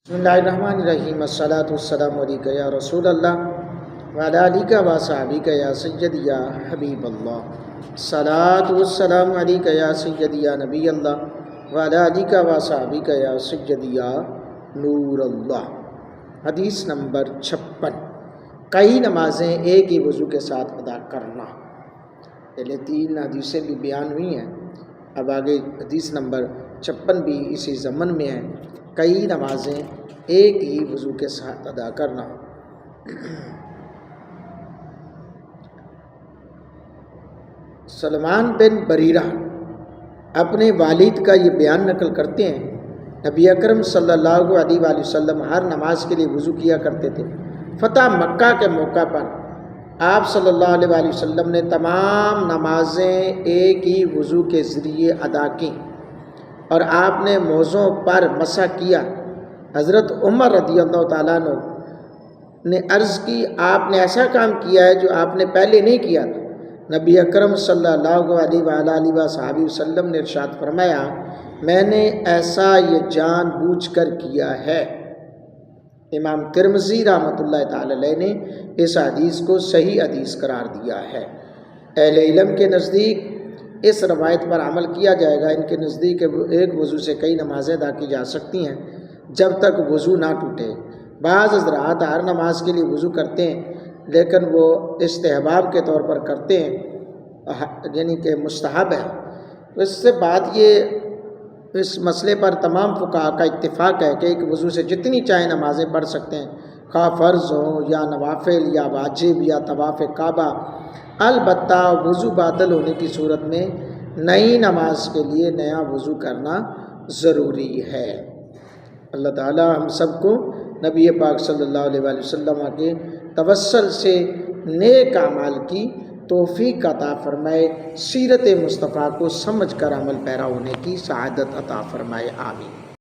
بسم اللہ الرحمن الرحیم الصلاۃ والسلام علیک یا رسول اللہ وعلی آلک و صحابک یا سید یا حبیب اللہ، الصلاۃ والسلام علیک یا سید یا نبی اللہ وعلی آلک و صحابک یا سید یا نور اللہ۔ حدیث نمبر 56، کئی نمازیں ایک ہی وضو کے ساتھ ادا کرنا۔ پہلے 3 حدیثیں بھی بیان ہوئی ہیں، اب آگے حدیث نمبر 56 بھی اسی ضمن میں ہے، کئی نمازیں ایک ہی وضو کے ساتھ ادا کرنا۔ سلمان بن بریرہ اپنے والد کا یہ بیان نقل کرتے ہیں، نبی اکرم صلی اللہ علیہ وآلہ وسلم ہر نماز کے لیے وضو کیا کرتے تھے۔ فتح مکہ کے موقع پر آپ صلی اللہ علیہ وآلہ وسلم نے تمام نمازیں ایک ہی وضو کے ذریعے ادا کیں اور آپ نے موزوں پر مسح کیا۔ حضرت عمر رضی اللہ تعالیٰ عنہ نے عرض کی، آپ نے ایسا کام کیا ہے جو آپ نے پہلے نہیں کیا تھا۔ نبی اکرم صلی اللہ علیہ وآلہ وسلم نے ارشاد فرمایا، میں نے ایسا یہ جان بوجھ کر کیا ہے۔ امام ترمذی رحمۃ اللہ تعالی علیہ نے اس حدیث کو صحیح حدیث قرار دیا ہے۔ اہل علم کے نزدیک اس روایت پر عمل کیا جائے گا۔ ان کے نزدیک ایک وضو سے کئی نمازیں ادا کی جا سکتی ہیں جب تک وضو نہ ٹوٹے۔ بعض حضرات ہر نماز کے لیے وضو کرتے ہیں لیکن وہ استحباب کے طور پر کرتے ہیں، یعنی کہ مستحب ہے۔ اس سے بات یہ، اس مسئلے پر تمام فقہاء کا اتفاق ہے کہ ایک وضو سے جتنی چاہے نمازیں پڑھ سکتے ہیں، خواہ فرض ہوں یا نوافل یا واجب یا طواف کعبہ۔ البتہ وضو باطل ہونے کی صورت میں نئی نماز کے لیے نیا وضو کرنا ضروری ہے۔ اللہ تعالی ہم سب کو نبی پاک صلی اللہ علیہ وآلہ وسلم کے توسل سے نیک اعمال کی توفیق عطا فرمائے، سیرت مصطفیٰ کو سمجھ کر عمل پیرا ہونے کی سعادت عطا فرمائے، آمین۔